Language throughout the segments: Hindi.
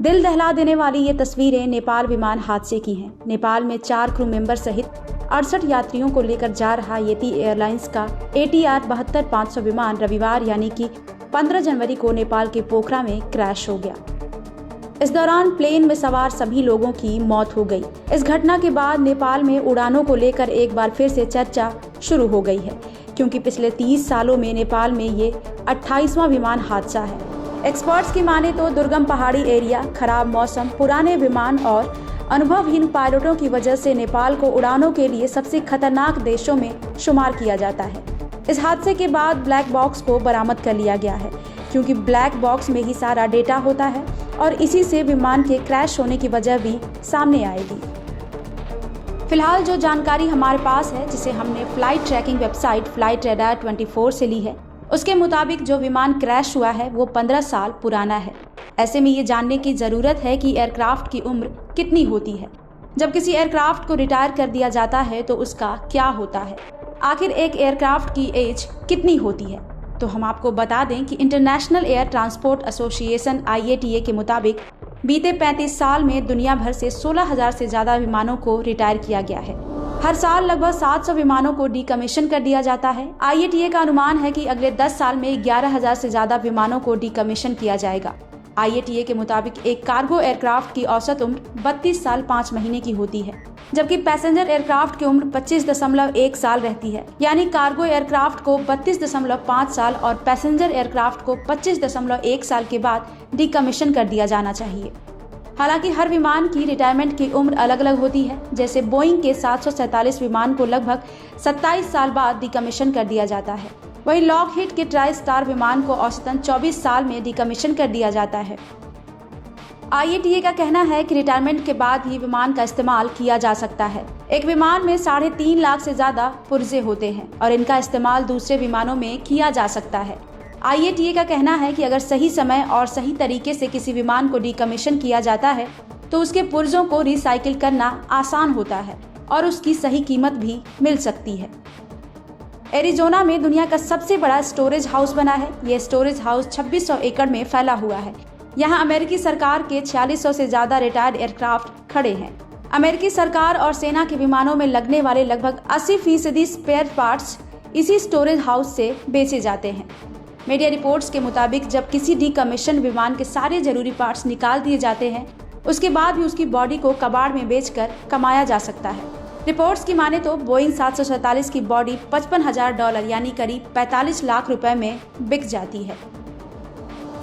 दिल दहला देने वाली ये तस्वीरें नेपाल विमान हादसे की हैं। नेपाल में 4 क्रू मेंबर सहित 68 यात्रियों को लेकर जा रहा येती एयरलाइंस का ATR 72-500 विमान रविवार यानी कि 15 जनवरी को नेपाल के पोखरा में क्रैश हो गया। इस दौरान प्लेन में सवार सभी लोगों की मौत हो गई। इस घटना के बाद नेपाल में उड़ानों को लेकर एक बार फिर से चर्चा शुरू हो गई है, क्योंकि पिछले 30 सालों में नेपाल में ये 28वां विमान हादसा है। एक्सपर्ट्स की माने तो दुर्गम पहाड़ी एरिया, खराब मौसम, पुराने विमान और अनुभवहीन पायलटों की वजह से नेपाल को उड़ानों के लिए सबसे खतरनाक देशों में शुमार किया जाता है। इस हादसे के बाद ब्लैक बॉक्स को बरामद कर लिया गया है, क्योंकि ब्लैक बॉक्स में ही सारा डेटा होता है और इसी से विमान के क्रैश होने की वजह भी सामने आएगी। फिलहाल जो जानकारी हमारे पास है, जिसे हमने flight tracking website flight radar 24 से ली है, उसके मुताबिक जो विमान क्रैश हुआ है वो 15 साल पुराना है। ऐसे में ये जानने की ज़रूरत है कि एयरक्राफ्ट की उम्र कितनी होती है। जब किसी एयरक्राफ्ट को रिटायर कर दिया जाता है तो उसका क्या होता है, आखिर एक एयरक्राफ्ट की एज कितनी होती है। तो हम आपको बता दें कि international air transport association IATA के मुताबिक बीते 35 साल में दुनिया भर से 16,000 से ज़्यादा विमानों को रिटायर किया गया है। हर साल लगभग 700 विमानों को डीकमीशन कर दिया जाता है। IATA का अनुमान है कि अगले 10 साल में 11,000 से ज़्यादा विमानों को डीकमीशन किया जाएगा। IATA के मुताबिक एक कार्गो एयरक्राफ्ट की औसत उम्र 32 साल 5 महीने की होती है, जबकि पैसेंजर एयरक्राफ्ट की उम्र 25.1 साल रहती है। यानी कार्गो एयरक्राफ्ट को 32.5 साल और पैसेंजर एयरक्राफ्ट को 25.1 साल के बाद डीकमीशन कर दिया जाना चाहिए। हालांकि हर विमान की रिटायरमेंट की उम्र अलग अलग होती है। जैसे बोइंग के 747 विमान को लगभग 27 साल बाद डीकमीशन कर दिया जाता है। वहीं लॉकहीड के ट्राई स्टार विमान को औसतन 24 साल में डीकमीशन कर दिया जाता है। IATA का कहना है कि रिटायरमेंट के बाद ही विमान का इस्तेमाल किया जा सकता है। एक विमान में 3.5 लाख से ज्यादा पुर्जे होते हैं और इनका इस्तेमाल दूसरे विमानों में किया जा सकता है। IATA का कहना है कि अगर सही समय और सही तरीके से किसी विमान को डीकमीशन किया जाता है तो उसके पुर्जों को रिसाइकिल करना आसान होता है और उसकी सही कीमत भी मिल सकती है। एरिजोना में दुनिया का सबसे बड़ा स्टोरेज हाउस बना है। यह स्टोरेज हाउस 2600 एकड़ में फैला हुआ है। यहाँ अमेरिकी सरकार के 4600 से ज्यादा रिटायर्ड एयरक्राफ्ट खड़े हैं। अमेरिकी सरकार और सेना के विमानों में लगने वाले लगभग 80% स्पेयर पार्ट्स इसी स्टोरेज हाउस से बेचे जाते हैं। मीडिया रिपोर्ट्स के मुताबिक जब किसी डीकमीशन विमान के सारे जरूरी पार्ट्स निकाल दिए जाते हैं, उसके बाद भी उसकी बॉडी को कबाड़ में बेचकर कमाया जा सकता है। रिपोर्ट्स की माने तो बोइंग 747 की बॉडी $55,000 यानी करीब 45 लाख रुपए में बिक जाती है।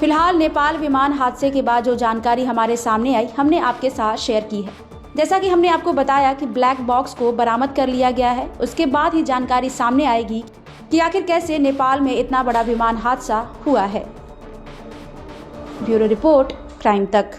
फिलहाल नेपाल विमान हादसे के बाद जो जानकारी हमारे सामने आई, हमने आपके साथ शेयर की है। जैसा कि हमने आपको बताया कि ब्लैक बॉक्स को बरामद कर लिया गया है, उसके बाद ही जानकारी सामने आएगी कि आखिर कैसे नेपाल में इतना बड़ा विमान हादसा हुआ है। ब्यूरो रिपोर्ट, क्राइम तक।